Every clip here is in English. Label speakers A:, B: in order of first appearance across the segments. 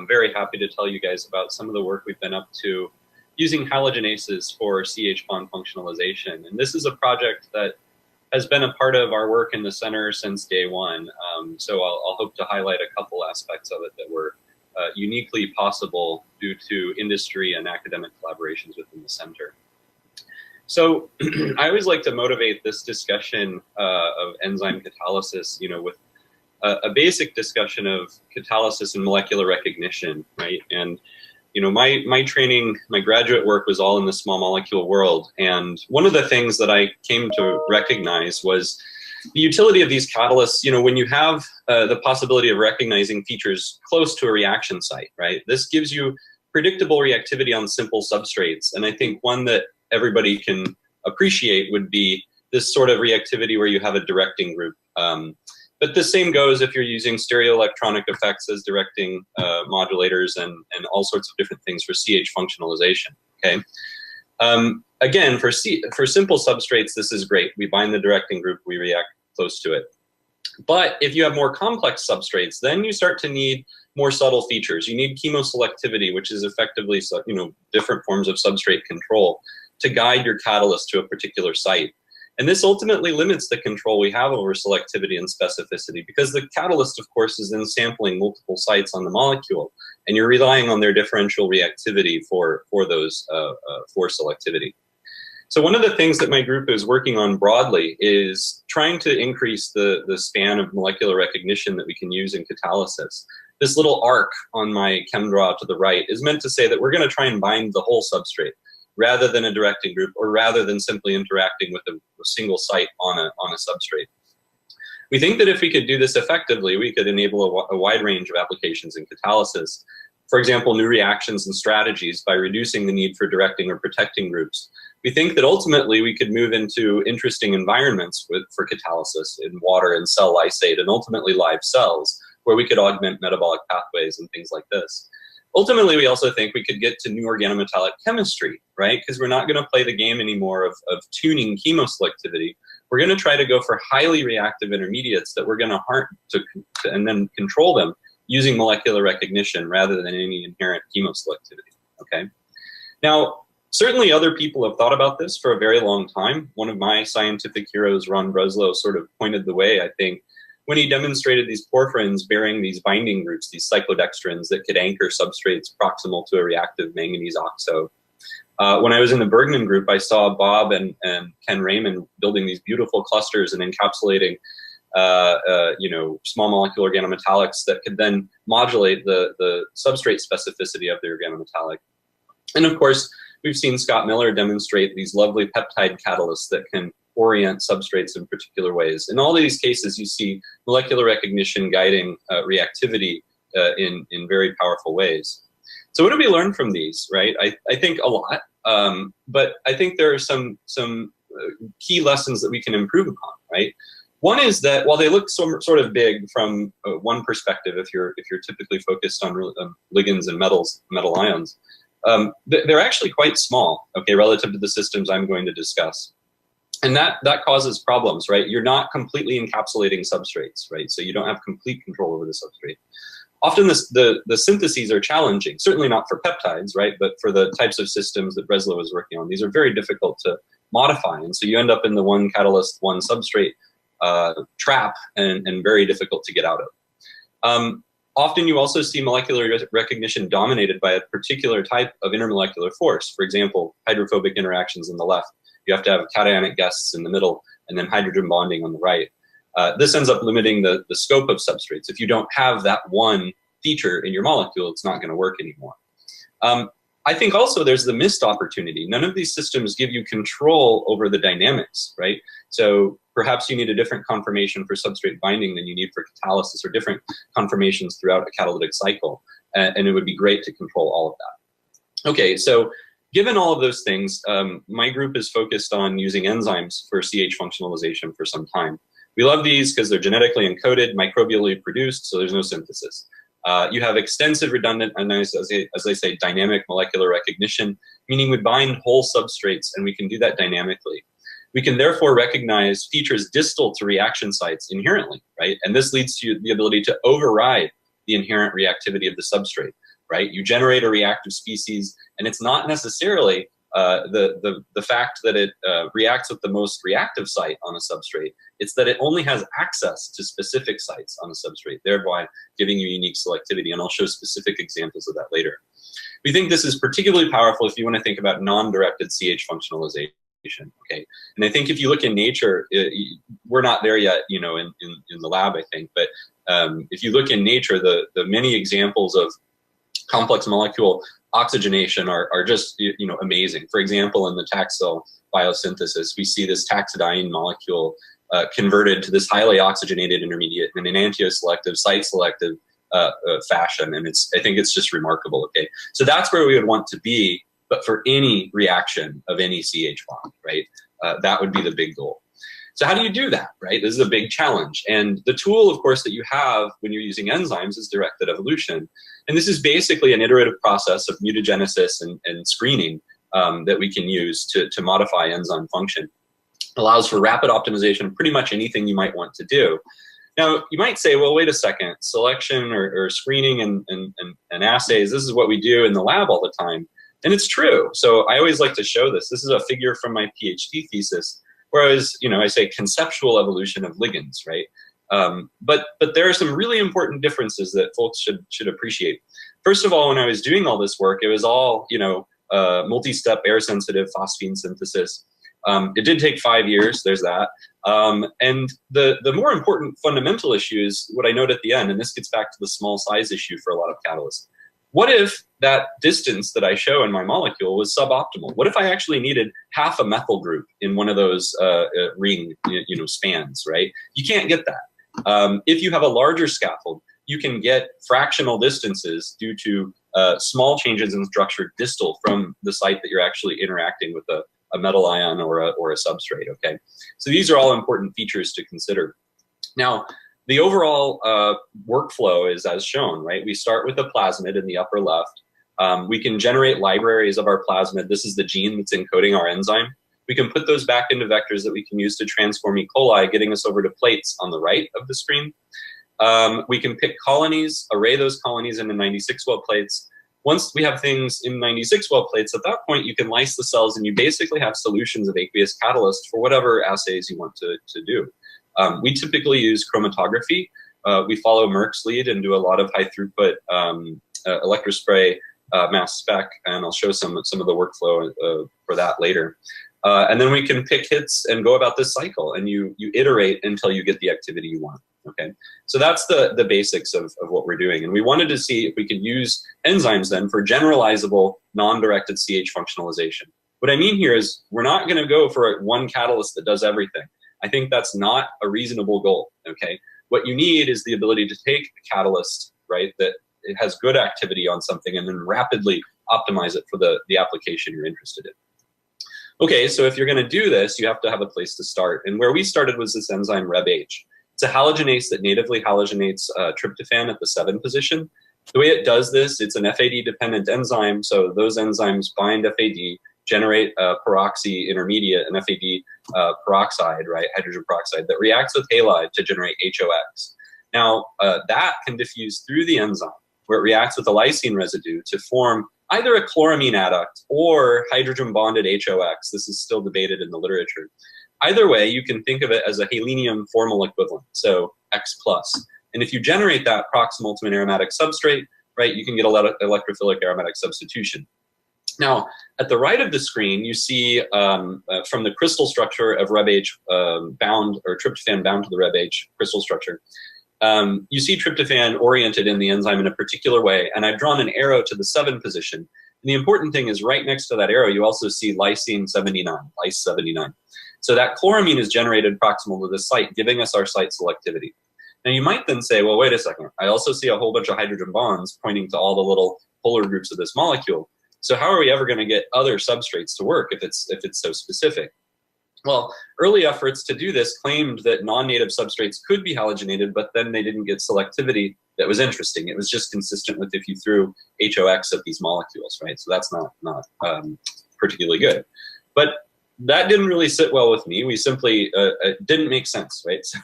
A: I'm very happy to tell you guys about some of the work we've been up to using halogenases for CH bond functionalization. And this is a project that has been a part of our work in the center since day one. So I'll hope to highlight a couple aspects of it that were uniquely possible due to industry and academic collaborations within the center. So I always like to motivate this discussion of enzyme catalysis, with a basic discussion of catalysis and molecular recognition, right? And my training, my graduate work was all in the small molecule world. And one of the things that I came to recognize was the utility of these catalysts, when you have the possibility of recognizing features close to a reaction site, right? This gives you predictable reactivity on simple substrates. And I think one that everybody can appreciate would be this sort of reactivity where you have a directing group. But the same goes if you're using stereoelectronic effects as directing modulators and all sorts of different things for CH functionalization, okay? Again, for simple substrates, this is great. We bind the directing group, we react close to it. But if you have more complex substrates, then you start to need more subtle features. You need chemoselectivity, which is effectively, different forms of substrate control to guide your catalyst to a particular site. And this ultimately limits the control we have over selectivity and specificity, because the catalyst, of course, is then sampling multiple sites on the molecule, and you're relying on their differential reactivity for selectivity. So one of the things that my group is working on broadly is trying to increase the span of molecular recognition that we can use in catalysis. This little arc on my chem draw to the right is meant to say that we're going to try and bind the whole substrate, rather than a directing group, or rather than simply interacting with a single site on a substrate. We think that if we could do this effectively, we could enable a wide range of applications in catalysis. For example, new reactions and strategies by reducing the need for directing or protecting groups. We think that ultimately we could move into interesting environments for catalysis in water and cell lysate, and ultimately live cells, where we could augment metabolic pathways and things like this. Ultimately, we also think we could get to new organometallic chemistry, right? Because we're not going to play the game anymore of tuning chemoselectivity. We're going to try to go for highly reactive intermediates that we're going to harm and then control them using molecular recognition rather than any inherent chemoselectivity, okay? Now, certainly other people have thought about this for a very long time. One of my scientific heroes, Ron Breslow, sort of pointed the way, I think, when he demonstrated these porphyrins bearing these binding groups, these cyclodextrins that could anchor substrates proximal to a reactive manganese oxo. When I was in the Bergman group, I saw Bob and Ken Raymond building these beautiful clusters and encapsulating small molecule organometallics that could then modulate the substrate specificity of the organometallic. And of course, we've seen Scott Miller demonstrate these lovely peptide catalysts that can orient substrates in particular ways. In all of these cases, you see molecular recognition guiding reactivity in very powerful ways. So what do we learn from these, right? I think a lot, but I think there are some key lessons that we can improve upon, right? One is that while they look sort of big from one perspective, if you're typically focused on ligands and metal ions, they're actually quite small, okay, relative to the systems I'm going to discuss. And that causes problems, right? You're not completely encapsulating substrates, right? So you don't have complete control over the substrate. Often the syntheses are challenging, certainly not for peptides, right? But for the types of systems that Breslow is working on, these are very difficult to modify. And so you end up in the one catalyst, one substrate trap and very difficult to get out of. Often you also see molecular recognition dominated by a particular type of intermolecular force. For example, hydrophobic interactions on the left. You have to have cationic guests in the middle, and then hydrogen bonding on the right. This ends up limiting the scope of substrates. If you don't have that one feature in your molecule, it's not going to work anymore. I think also there's the missed opportunity. None of these systems give you control over the dynamics, right? So perhaps you need a different conformation for substrate binding than you need for catalysis, or different conformations throughout a catalytic cycle. And it would be great to control all of that. Okay, so given all of those things, my group is focused on using enzymes for CH functionalization for some time. We love these because they're genetically encoded, microbially produced, so there's no synthesis. You have extensive redundant, and as I say, dynamic molecular recognition, meaning we bind whole substrates, and we can do that dynamically. We can therefore recognize features distal to reaction sites inherently, right? And this leads to the ability to override the inherent reactivity of the substrate. right? You generate a reactive species, and it's not necessarily the fact that it reacts with the most reactive site on a substrate. It's that it only has access to specific sites on the substrate, thereby giving you unique selectivity. And I'll show specific examples of that later. We think this is particularly powerful if you want to think about non-directed CH functionalization. Okay, and I think if you look in nature, we're not there yet, you know, in the lab, I think, but if you look in nature, the many examples of complex molecule oxygenation are just, you know, amazing. For example, in the taxol biosynthesis, we see this taxidiene molecule converted to this highly oxygenated intermediate in an antioselective, site-selective fashion, and I think it's just remarkable. Okay, so that's where we would want to be, but for any reaction of any CH bond, right? That would be the big goal. So how do you do that, right? This is a big challenge. And the tool, of course, that you have when you're using enzymes is directed evolution. And this is basically an iterative process of mutagenesis and screening that we can use to modify enzyme function. It allows for rapid optimization of pretty much anything you might want to do. Now, you might say, well, wait a second, selection or screening and assays, this is what we do in the lab all the time. And it's true. So I always like to show this. This is a figure from my PhD thesis where I say conceptual evolution of ligands, right? But there are some really important differences that folks should appreciate. First of all, when I was doing all this work, it was all, multi-step air-sensitive phosphine synthesis. It did take 5 years, there's that. And the more important fundamental issue is what I note at the end, and this gets back to the small size issue for a lot of catalysts. What if that distance that I show in my molecule was suboptimal? What if I actually needed half a methyl group in one of those ring spans, right? You can't get that. If you have a larger scaffold, you can get fractional distances due to small changes in structure distal from the site that you're actually interacting with a metal ion or a substrate, okay? So these are all important features to consider. Now, the overall workflow is as shown, right? We start with a plasmid in the upper left. We can generate libraries of our plasmid. This is the gene that's encoding our enzyme. We can put those back into vectors that we can use to transform E. coli, getting us over to plates on the right of the screen. We can pick colonies, array those colonies into 96-well plates. Once we have things in 96-well plates, at that point you can lyse the cells and you basically have solutions of aqueous catalyst for whatever assays you want to do. We typically use chromatography. We follow Merck's lead and do a lot of high throughput electrospray mass spec, and I'll show some of the workflow for that later. And then we can pick hits and go about this cycle, and you iterate until you get the activity you want. Okay, so that's the basics of what we're doing, and we wanted to see if we could use enzymes then for generalizable non-directed CH functionalization. What I mean here is we're not going to go for one catalyst that does everything. I think that's not a reasonable goal. Okay, what you need is the ability to take a catalyst, right, that it has good activity on something, and then rapidly optimize it for the application you're interested in. Okay, so if you're going to do this, you have to have a place to start, and where we started was this enzyme RebH. It's a halogenase that natively halogenates tryptophan at the 7 position. The way it does this, it's an FAD-dependent enzyme, so those enzymes bind FAD, generate a peroxy intermediate, an FAD peroxide, right, hydrogen peroxide, that reacts with halide to generate HOX. Now, that can diffuse through the enzyme, where it reacts with a lysine residue to form either a chloramine adduct or hydrogen-bonded HOX. This is still debated in the literature. Either way, you can think of it as a halenium formal equivalent, so X+. And if you generate that proximal to an aromatic substrate, right, you can get a lot of electrophilic aromatic substitution. Now, at the right of the screen, you see from the crystal structure of RebH bound, or tryptophan bound to the RebH crystal structure, you see tryptophan oriented in the enzyme in a particular way, and I've drawn an arrow to the 7 position. And the important thing is right next to that arrow, you also see lysine 79, lyse 79. So that chloramine is generated proximal to this site, giving us our site selectivity. Now you might then say, well, wait a second, I also see a whole bunch of hydrogen bonds pointing to all the little polar groups of this molecule. So how are we ever going to get other substrates to work if it's so specific? Well, early efforts to do this claimed that non-native substrates could be halogenated, but then they didn't get selectivity that was interesting. It was just consistent with if you threw HOX at these molecules, right? So that's not particularly good. But that didn't really sit well with me. We simply, it didn't make sense, right? So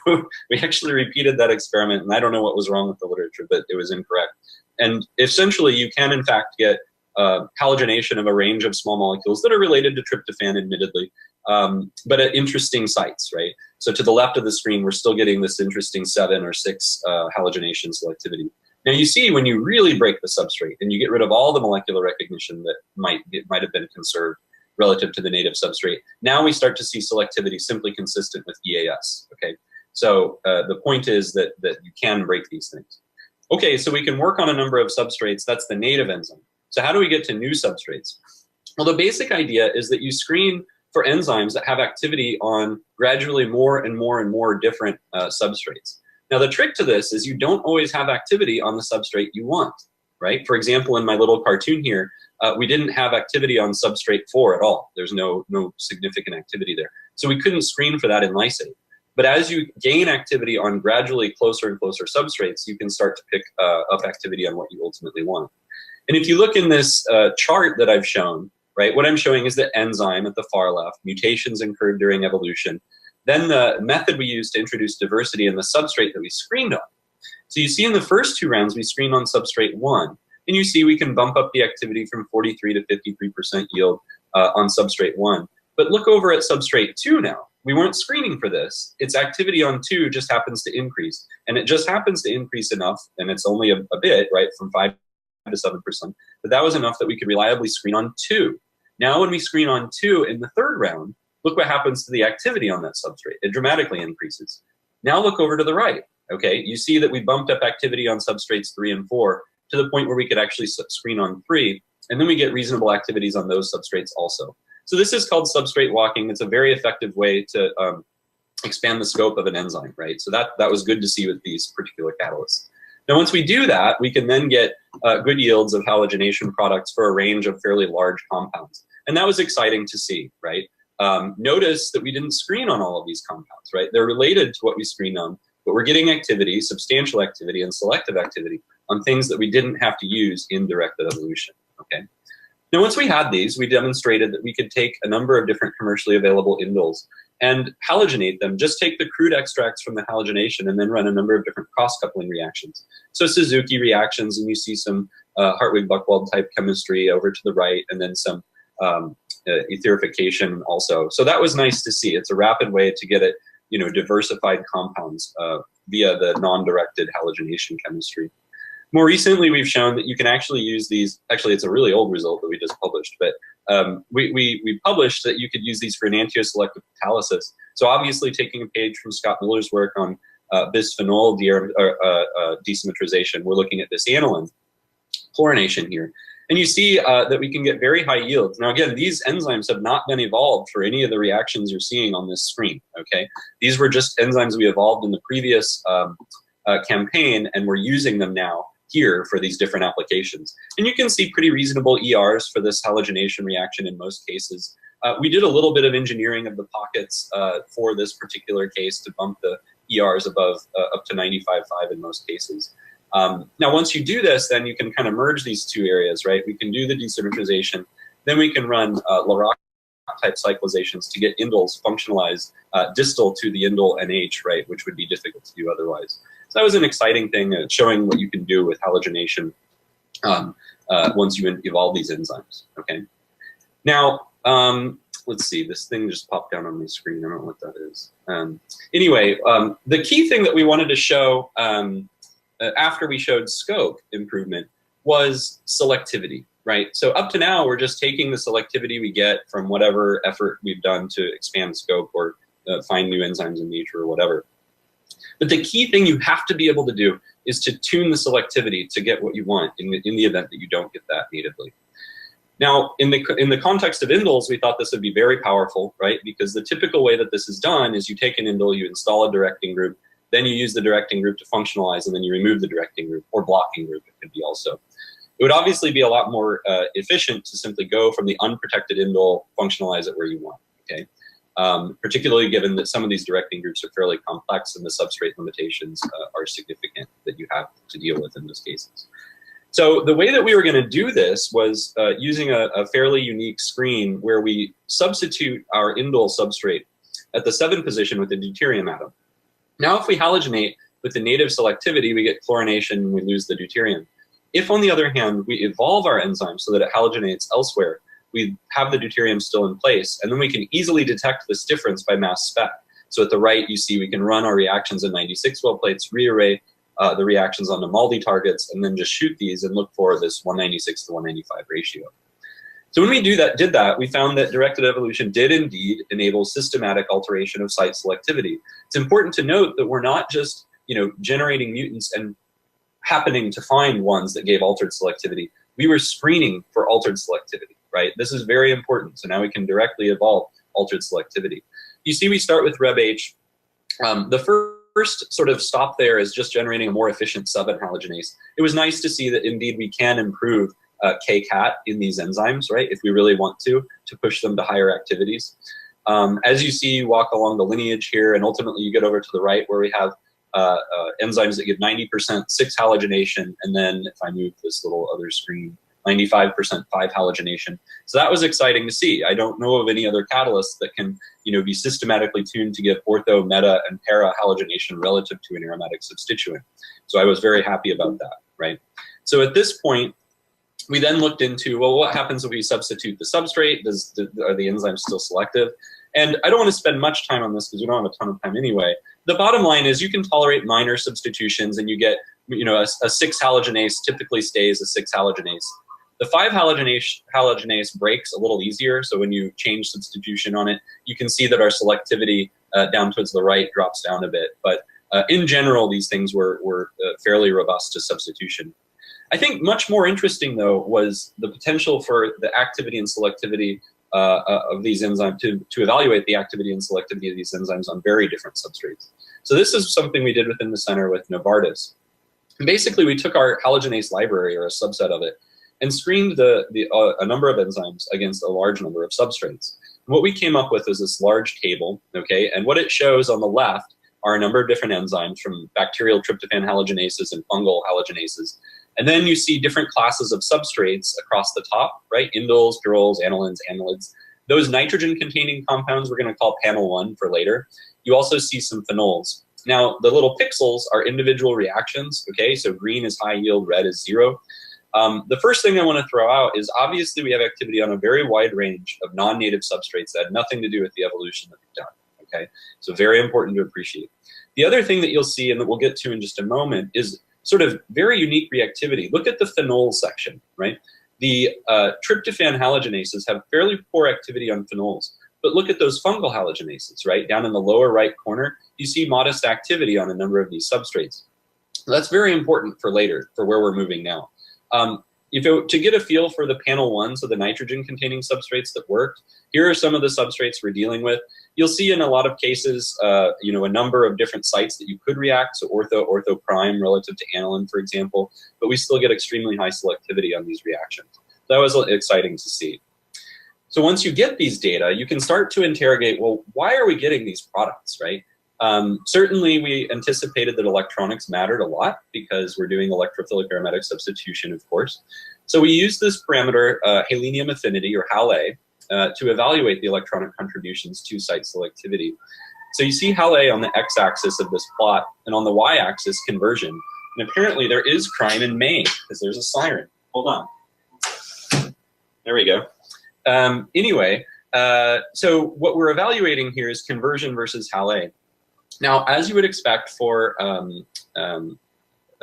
A: we actually repeated that experiment, and I don't know what was wrong with the literature, but it was incorrect. And essentially, you can, in fact, get halogenation of a range of small molecules that are related to tryptophan, admittedly, but at interesting sites, right? So to the left of the screen, we're still getting this interesting 7 or 6 halogenation selectivity. Now you see when you really break the substrate and you get rid of all the molecular recognition that might have been conserved relative to the native substrate, now we start to see selectivity simply consistent with EAS, okay? So the point is that you can break these things. Okay, so we can work on a number of substrates. That's the native enzyme. So how do we get to new substrates? Well, the basic idea is that you screen for enzymes that have activity on gradually more and more and more different substrates. Now, the trick to this is you don't always have activity on the substrate you want, right? For example, in my little cartoon here, we didn't have activity on substrate 4 at all. There's no significant activity there. So we couldn't screen for that in lysate. But as you gain activity on gradually closer and closer substrates, you can start to pick up activity on what you ultimately want. And if you look in this chart that I've shown, right, what I'm showing is the enzyme at the far left, mutations incurred during evolution, then the method we use to introduce diversity in the substrate that we screened on. So you see in the first 2 rounds, we screened on substrate 1, and you see we can bump up the activity from 43 to 53% yield on substrate 1. But look over at substrate 2 now. We weren't screening for this. Its activity on 2 just happens to increase, and it just happens to increase enough, and it's only a bit, right, from 5 to 7%, but that was enough that we could reliably screen on 2. Now when we screen on 2 in the 3rd round, look what happens to the activity on that substrate. It dramatically increases. Now look over to the right, okay? You see that we bumped up activity on substrates 3 and 4 to the point where we could actually screen on 3, and then we get reasonable activities on those substrates also. So this is called substrate walking. It's a very effective way to expand the scope of an enzyme, right? So that was good to see with these particular catalysts. Now once we do that, we can then get good yields of halogenation products for a range of fairly large compounds. And that was exciting to see, right? Notice that we didn't screen on all of these compounds, right? They're related to what we screened on, but we're getting activity, substantial activity, and selective activity on things that we didn't have to use in directed evolution, okay? Now, once we had these, we demonstrated that we could take a number of different commercially available indoles and halogenate them. Just take the crude extracts from the halogenation and then run a number of different cross-coupling reactions. So Suzuki reactions, and you see some Hartwig-Buchwald type chemistry over to the right, and then some etherification also. So that was nice to see. It's a rapid way to get it, diversified compounds via the non-directed halogenation chemistry. More recently, we've shown that you can actually use these. Actually, it's a really old result that we just published, but we published that you could use these for enantioselective catalysis. So obviously, taking a page from Scott Miller's work on bisphenol desymmetrization, we're looking at this aniline chlorination here. And you see that we can get very high yields. Now again, these enzymes have not been evolved for any of the reactions you're seeing on this screen, okay? These were just enzymes we evolved in the previous campaign, and we're using them now here for these different applications. And you can see pretty reasonable ERs for this halogenation reaction in most cases. We did a little bit of engineering of the pockets for this particular case to bump the ERs above up to 95.5 in most cases. Now, once you do this, then you can kind of merge these two areas, right? We can do the desymmetrization, then we can run Larock type cyclizations to get indoles functionalized distal to the indole NH, right, which would be difficult to do otherwise. So that was an exciting thing, showing what you can do with halogenation once you evolve these enzymes, okay? Now, let's see, this thing just popped down on my screen. I don't know what that is. Anyway, the key thing that we wanted to show after we showed scope improvement was selectivity, right? So up to now, we're just taking the selectivity we get from whatever effort we've done to expand scope or find new enzymes in nature or whatever. But the key thing you have to be able to do is to tune the selectivity to get what you want in the event that you don't get that natively. Now, in the context of indoles, we thought this would be very powerful, right? Because the typical way that this is done is you take an indole, you install a directing group, then you use the directing group to functionalize, and then you remove the directing group, or blocking group it could be also. It would obviously be a lot more efficient to simply go from the unprotected indole, functionalize it where you want, okay? Particularly given that some of these directing groups are fairly complex and the substrate limitations are significant that you have to deal with in those cases. So the way that we were going to do this was using a fairly unique screen where we substitute our indole substrate at the 7 position with the deuterium atom. Now if we halogenate with the native selectivity, we get chlorination and we lose the deuterium. If, on the other hand, we evolve our enzyme so that it halogenates elsewhere, we have the deuterium still in place, and then we can easily detect this difference by mass spec. So at the right, you see we can run our reactions in 96 well plates, rearray the reactions onto MALDI targets, and then just shoot these and look for this 196 to 195 ratio. So when we did that, we found that directed evolution did indeed enable systematic alteration of site selectivity. It's important to note that we're not just generating mutants and happening to find ones that gave altered selectivity. We were screening for altered selectivity, right? This is very important. So now we can directly evolve altered selectivity. You see, we start with RebH. The first sort of stop there is just generating a more efficient sub-halogenase. It was nice to see that indeed we can improve K-cat in these enzymes, right? If we really want to push them to higher activities. As you see, you walk along the lineage here, and ultimately you get over to the right where we have enzymes that give 90% 6-halogenation, and then if I move this little other screen, 95% 5-halogenation. So that was exciting to see. I don't know of any other catalysts that can be systematically tuned to give ortho, meta, and para halogenation relative to an aromatic substituent. So I was very happy about that, right? So at this point, we then looked into, well, what happens if we substitute the substrate? Are the enzymes still selective? And I don't want to spend much time on this because we don't have a ton of time anyway. The bottom line is you can tolerate minor substitutions and you get, a 6-halogenase typically stays a 6-halogenase. The 5-halogenase breaks a little easier, so when you change substitution on it, you can see that our selectivity down towards the right drops down a bit. But in general, these things were fairly robust to substitution. I think much more interesting, though, was the potential for the activity and selectivity of these enzymes, to evaluate the activity and selectivity of these enzymes on very different substrates. So this is something we did within the center with Novartis. And basically, we took our halogenase library, or a subset of it, and screened a number of enzymes against a large number of substrates. And what we came up with is this large table, okay? And what it shows on the left are a number of different enzymes from bacterial tryptophan halogenases and fungal halogenases. And then you see different classes of substrates across the top, right? Indoles, pyrroles, anilins, amylids. Those nitrogen-containing compounds we're going to call panel 1 for later. You also see some phenols. Now, the little pixels are individual reactions, okay? So green is high yield, red is 0. The first thing I want to throw out is obviously we have activity on a very wide range of non-native substrates that had nothing to do with the evolution that we've done, okay? So very important to appreciate. The other thing that you'll see, and that we'll get to in just a moment, is sort of very unique reactivity. Look at the phenol section, right? The tryptophan halogenases have fairly poor activity on phenols, but look at those fungal halogenases, right? Down in the lower right corner, you see modest activity on a number of these substrates. That's very important for later, for where we're moving now. To get a feel for the panel 1, so the nitrogen-containing substrates that worked, here are some of the substrates we're dealing with. You'll see in a lot of cases, a number of different sites that you could react, so ortho prime relative to aniline, for example, but we still get extremely high selectivity on these reactions. That was exciting to see. So once you get these data, you can start to interrogate, well, why are we getting these products, right? Certainly, we anticipated that electronics mattered a lot because we're doing electrophilic aromatic substitution, of course. So we used this parameter, halenium affinity, or HAL-A, to evaluate the electronic contributions to site selectivity. So you see HAL-A on the x-axis of this plot, and on the y-axis, conversion. And apparently there is crime in Maine, because there's a siren. Hold on. There we go. Anyway, so what we're evaluating here is conversion versus HAL-A. Now, as you would expect for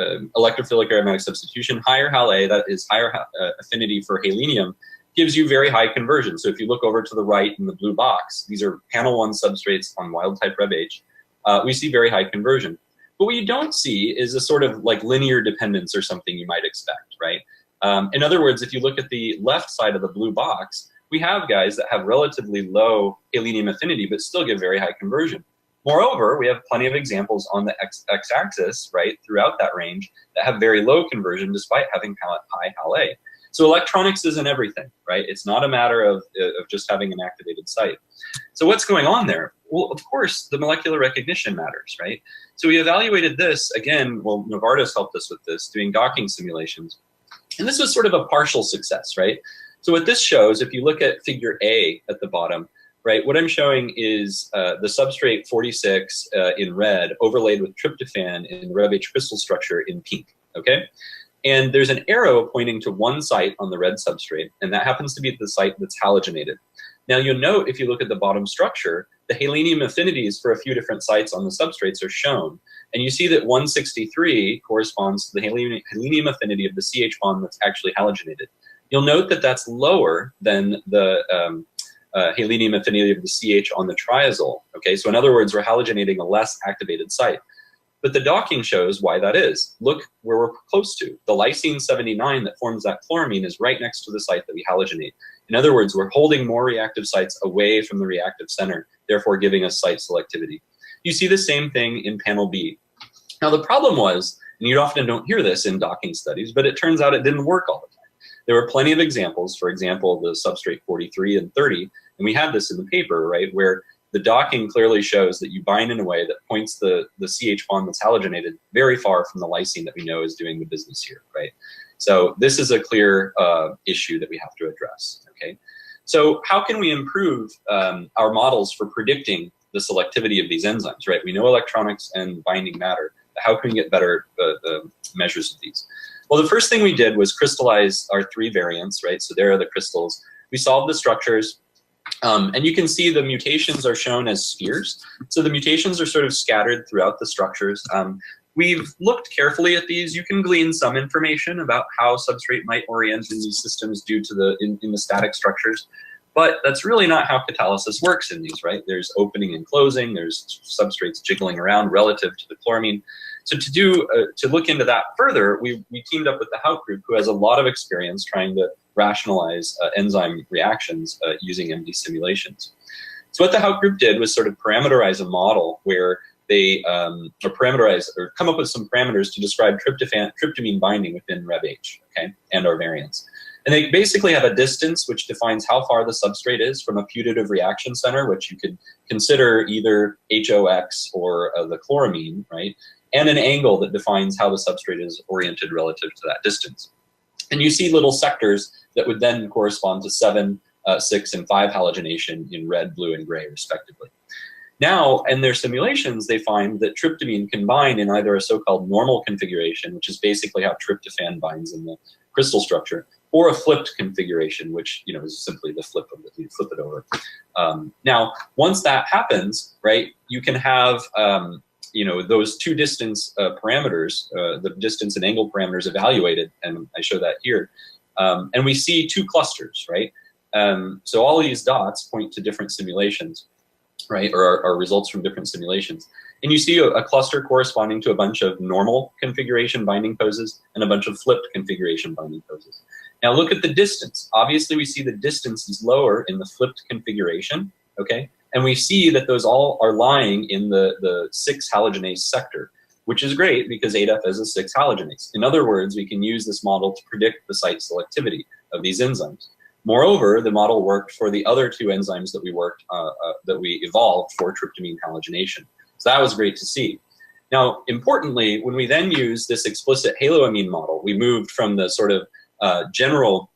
A: electrophilic aromatic substitution, higher HAL-A, that is higher affinity for halenium, gives you very high conversion. So if you look over to the right in the blue box, these are panel 1 substrates on wild-type RebH, we see very high conversion. But what you don't see is a sort of like linear dependence or something you might expect, right? In other words, if you look at the left side of the blue box, we have guys that have relatively low halenium affinity but still give very high conversion. Moreover, we have plenty of examples on the x-axis, right, throughout that range that have very low conversion despite having high HAL-A. So electronics isn't everything, right? It's not a matter of just having an activated site. So what's going on there? Well, of course, the molecular recognition matters, right? So we evaluated this, again, well, Novartis helped us with this, doing docking simulations. And this was sort of a partial success, right? So what this shows, if you look at figure A at the bottom, right, what I'm showing is the substrate 46 in red overlaid with tryptophan in the RebH crystal structure in pink, okay? And there's an arrow pointing to one site on the red substrate, and that happens to be the site that's halogenated. Now you'll note, if you look at the bottom structure, the halenium affinities for a few different sites on the substrates are shown. And you see that 163 corresponds to the halenium affinity of the CH bond that's actually halogenated. You'll note that that's lower than the halenium affinity of the CH on the triazole. Okay, so in other words, we're halogenating a less activated site. But the docking shows why that is. Look where we're close to. The lysine 79 that forms that chloramine is right next to the site that we halogenate. In other words, we're holding more reactive sites away from the reactive center, therefore giving us site selectivity. You see the same thing in panel B. Now the problem was, and you often don't hear this in docking studies, but it turns out it didn't work all the time. There were plenty of examples, for example, the substrate 43 and 30, and we had this in the paper, right, where the docking clearly shows that you bind in a way that points the CH bond that's halogenated very far from the lysine that we know is doing the business here, right? So this is a clear issue that we have to address, okay? So how can we improve our models for predicting the selectivity of these enzymes, right? We know electronics and binding matter. How can we get better measures of these? Well, the first thing we did was crystallize our 3 variants, right? So there are the crystals. We solved the structures. And you can see the mutations are shown as spheres. So the mutations are sort of scattered throughout the structures. We've looked carefully at these. You can glean some information about how substrate might orient in these systems due to in the static structures. But that's really not how catalysis works in these, right? There's opening and closing. There's substrates jiggling around relative to the chloramine. So to look into that further, we teamed up with the Hauk group, who has a lot of experience trying to rationalize enzyme reactions using MD simulations. So what the Hauk group did was sort of parameterize a model where they come up with some parameters to describe tryptamine binding within RebH, okay, and our variants. And they basically have a distance which defines how far the substrate is from a putative reaction center, which you could consider either HOX or the chloramine, right? And an angle that defines how the substrate is oriented relative to that distance. And you see little sectors that would then correspond to 7, 6, and 5 halogenation in red, blue, and gray, respectively. Now, in their simulations, they find that tryptamine can bind in either a so-called normal configuration, which is basically how tryptophan binds in the crystal structure, or a flipped configuration, which is simply the flip of it. You flip it over. Now, once that happens, right, you can have those 2 distance parameters, the distance and angle parameters evaluated, and I show that here, and we see 2 clusters, right? So all these dots point to different simulations, right, or are results from different simulations. And you see a cluster corresponding to a bunch of normal configuration binding poses and a bunch of flipped configuration binding poses. Now look at the distance. Obviously we see the distance is lower in the flipped configuration, okay? And we see that those all are lying in the 6 halogenase sector, which is great because 8F is a 6 halogenase. In other words, we can use this model to predict the site selectivity of these enzymes. Moreover, the model worked for the other 2 enzymes that we evolved for tryptamine halogenation. So that was great to see. Now, importantly, when we then use this explicit haloamine model, we moved from the sort of general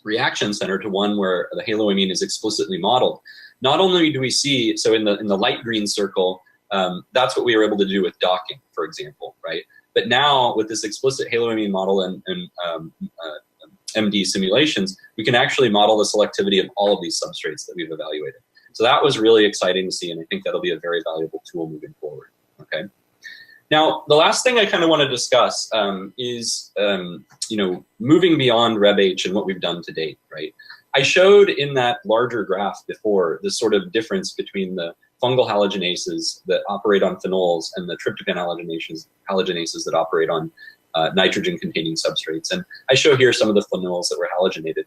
A: reaction center to one where the haloamine is explicitly modeled. Not only do we see, so in the light green circle, that's what we were able to do with docking, for example, right? But now with this explicit haloamine model and MD simulations, we can actually model the selectivity of all of these substrates that we've evaluated. So that was really exciting to see, and I think that'll be a very valuable tool moving forward, okay? Now, the last thing I kind of want to discuss is, moving beyond RebH and what we've done to date, right? I showed in that larger graph before the sort of difference between the fungal halogenases that operate on phenols and the tryptophan halogenases that operate on nitrogen-containing substrates. And I show here some of the phenols that were halogenated.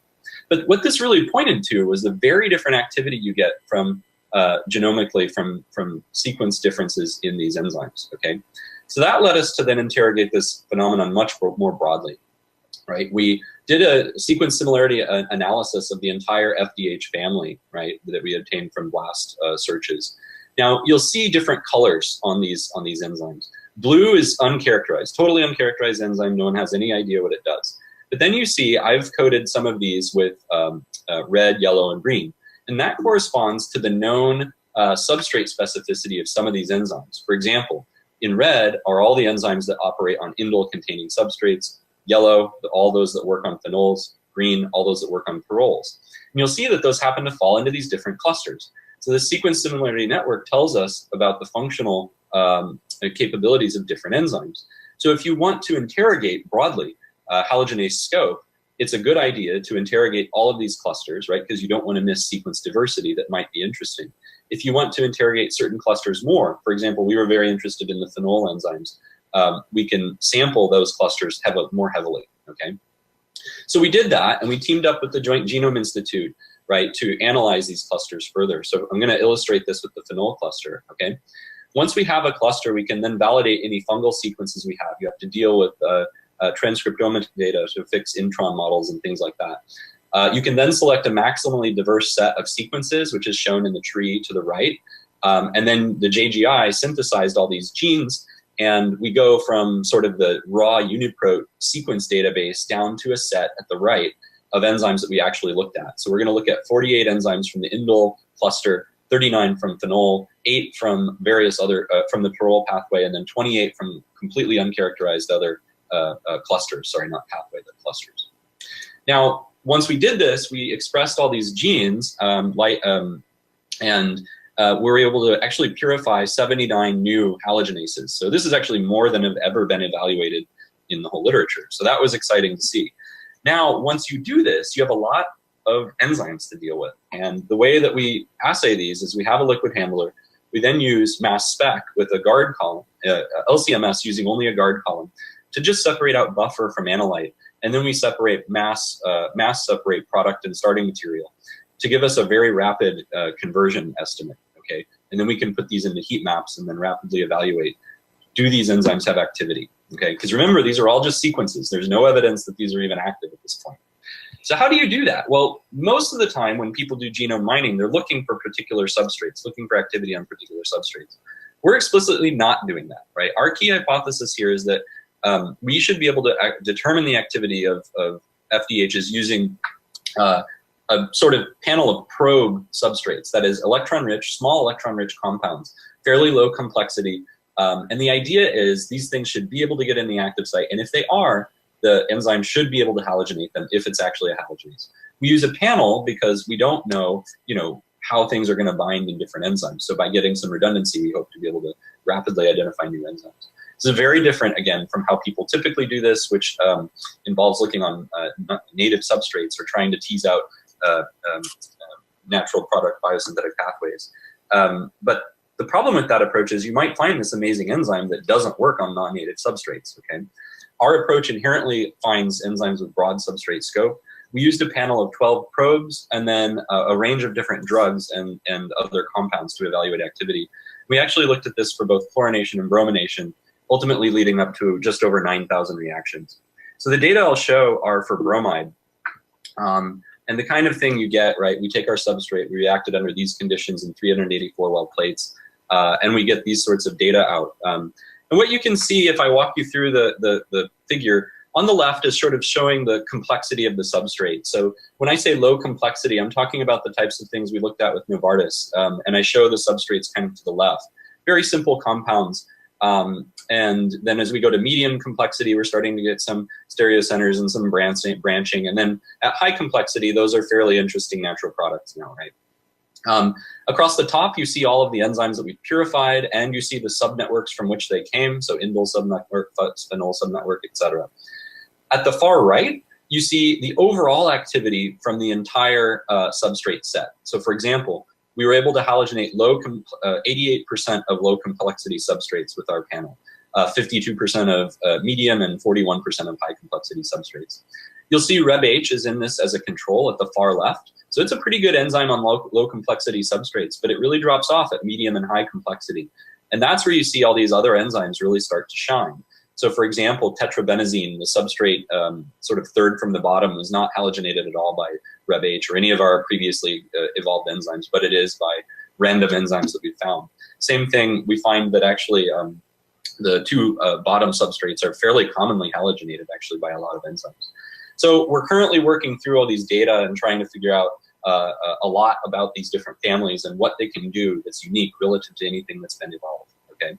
A: But what this really pointed to was the very different activity you get from genomically from sequence differences in these enzymes, okay? So that led us to then interrogate this phenomenon much more broadly, right? We did a sequence similarity analysis of the entire FDH family, right, that we obtained from BLAST searches. Now, you'll see different colors on these enzymes. Blue is uncharacterized, totally uncharacterized enzyme. No one has any idea what it does. But then you see I've coded some of these with red, yellow, and green. And that corresponds to the known substrate specificity of some of these enzymes. For example, in red are all the enzymes that operate on indole-containing substrates. Yellow, all those that work on phenols. Green, all those that work on pherols. And you'll see that those happen to fall into these different clusters. So the sequence similarity network tells us about the functional capabilities of different enzymes. So if you want to interrogate broadly halogenase scope, it's a good idea to interrogate all of these clusters, right? Because you don't want to miss sequence diversity that might be interesting. If you want to interrogate certain clusters more, for example, we were very interested in the phenol enzymes, we can sample those clusters more heavily, okay? So we did that, and we teamed up with the Joint Genome Institute, right, to analyze these clusters further. So I'm going to illustrate this with the phenol cluster, okay? Once we have a cluster, we can then validate any fungal sequences we have. You have to deal with transcriptomic data to fix intron models and things like that. You can then select a maximally diverse set of sequences, which is shown in the tree to the right. And then the JGI synthesized all these genes, and we go from sort of the raw UniProt sequence database down to a set at the right of enzymes that we actually looked at. So we're going to look at 48 enzymes from the indole cluster, 39 from phenol, 8 from various other, from the pherol pathway, and then 28 from completely uncharacterized other clusters. Sorry, not pathway, but clusters. Now, once we did this, we expressed all these genes, and we're able to actually purify 79 new halogenases. So this is actually more than have ever been evaluated in the whole literature. So that was exciting to see. Now, once you do this, you have a lot of enzymes to deal with. And the way that we assay these is we have a liquid handler. We then use mass spec with a guard column, LCMS using only a guard column, to just separate out buffer from analyte. And then we separate mass separate product and starting material to give us a very rapid conversion estimate, okay? And then we can put these into heat maps and then rapidly evaluate, do these enzymes have activity, okay? Because remember, these are all just sequences. There's no evidence that these are even active at this point. So how do you do that? Well, most of the time when people do genome mining, they're looking for particular substrates, looking for activity on particular substrates. We're explicitly not doing that, right? Our key hypothesis here is that we should be able to determine the activity of FDHs using a sort of panel of probe substrates, that is electron-rich, small electron-rich compounds, fairly low complexity. And the idea is these things should be able to get in the active site, and if they are, the enzyme should be able to halogenate them if it's actually a halogenase. We use a panel because we don't know, how things are going to bind in different enzymes. So by getting some redundancy, we hope to be able to rapidly identify new enzymes. This is very different, again, from how people typically do this, which involves looking on native substrates or trying to tease out natural product biosynthetic pathways. But the problem with that approach is you might find this amazing enzyme that doesn't work on non-native substrates, okay? Our approach inherently finds enzymes with broad substrate scope. We used a panel of 12 probes and then a range of different drugs and other compounds to evaluate activity. We actually looked at this for both chlorination and bromination, ultimately leading up to just over 9,000 reactions. So the data I'll show are for bromide. And the kind of thing you get, right, we take our substrate, we react it under these conditions in 384 well plates, and we get these sorts of data out. And what you can see if I walk you through the figure, on the left is sort of showing the complexity of the substrate. So when I say low complexity, I'm talking about the types of things we looked at with Novartis, and I show the substrates kind of to the left. Very simple compounds. And then as we go to medium complexity, we're starting to get some stereocenters and some branching. And then at high complexity, those are fairly interesting natural products now, right? Across the top, you see all of the enzymes that we've purified, and you see the subnetworks from which they came, so indole subnetwork, phenol subnetwork, etc. At the far right, you see the overall activity from the entire substrate set. So for example, we were able to halogenate 88% of low complexity substrates with our panel, 52% of medium, and 41% of high complexity substrates. You'll see RebH is in this as a control at the far left. So it's a pretty good enzyme on low complexity substrates, but it really drops off at medium and high complexity. And that's where you see all these other enzymes really start to shine. So for example, tetrabenazine, the substrate sort of third from the bottom, was not halogenated at all by RebH or any of our previously evolved enzymes, but it is by random enzymes that we found. Same thing, we find that actually the two bottom substrates are fairly commonly halogenated actually by a lot of enzymes. So we're currently working through all these data and trying to figure out a lot about these different families and what they can do that's unique relative to anything that's been evolved. Okay.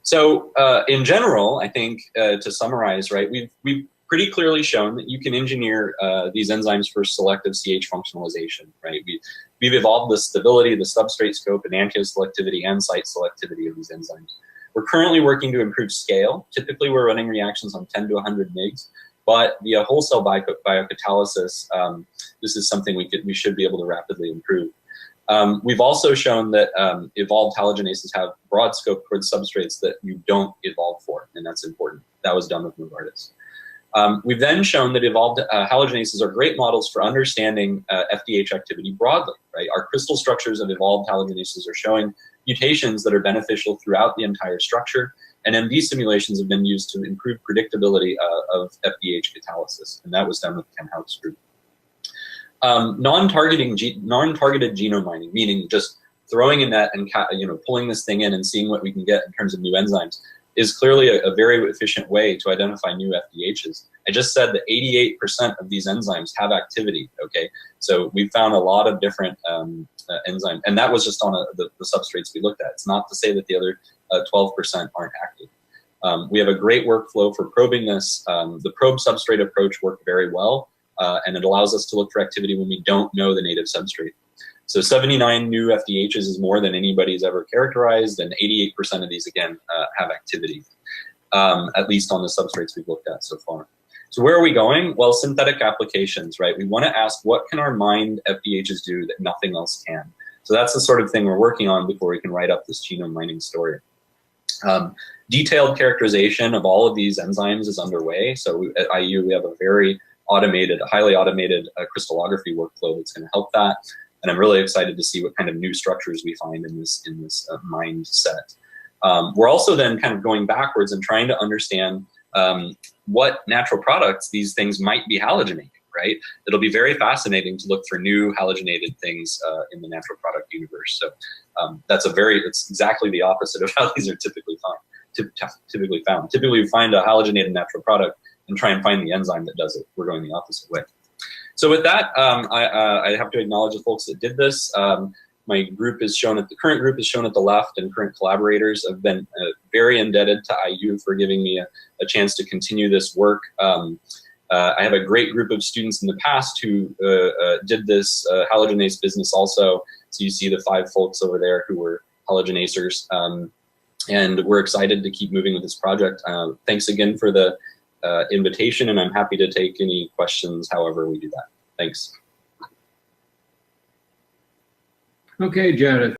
A: So in general, I think to summarize, right, we've pretty clearly shown that you can engineer these enzymes for selective CH functionalization, right? We've evolved the stability, the substrate scope, enantiomer selectivity, and site selectivity of these enzymes. We're currently working to improve scale. Typically, we're running reactions on 10 to 100 mgs, but via whole cell biocatalysis, this is something we should be able to rapidly improve. We've also shown that evolved halogenases have broad scope towards substrates that you don't evolve for, and that's important. That was done with Novartis. We've then shown that evolved halogenases are great models for understanding FDH activity broadly, right? Our crystal structures of evolved halogenases are showing mutations that are beneficial throughout the entire structure, and MD simulations have been used to improve predictability of FDH catalysis, and that was done with Ken Hauk's group. Non-targeted genome mining, meaning just throwing a net and pulling this thing in and seeing what we can get in terms of new enzymes, is clearly a very efficient way to identify new FDHs. I just said that 88% of these enzymes have activity, okay? So we found a lot of different enzymes, and that was just on the substrates we looked at. It's not to say that the other 12% aren't active. We have a great workflow for probing this. The probe substrate approach worked very well, and it allows us to look for activity when we don't know the native substrate. So 79 new FDHs is more than anybody's ever characterized, and 88% of these, again, have activity, at least on the substrates we've looked at so far. So where are we going? Well, synthetic applications, right? We want to ask, what can our mined FDHs do that nothing else can? So that's the sort of thing we're working on before we can write up this genome mining story. Detailed characterization of all of these enzymes is underway. So at IU, we have a very automated, highly automated crystallography workflow that's going to help that. And I'm really excited to see what kind of new structures we find in this mined set. We're also then kind of going backwards and trying to understand what natural products these things might be halogenating, right? It'll be very fascinating to look for new halogenated things in the natural product universe. So it's exactly the opposite of how these are typically found. Typically, we find a halogenated natural product and try and find the enzyme that does it. We're going the opposite way. So with that, I have to acknowledge the folks that did this. My group is shown the current group is shown at the left, and current collaborators have been very indebted to IU for giving me a chance to continue this work. I have a great group of students in the past who did this halogenase business also. So you see the 5 folks over there who were halogenasers, and we're excited to keep moving with this project. Thanks again for the invitation, and I'm happy to take any questions however we do that. Thanks.
B: Okay, Jared.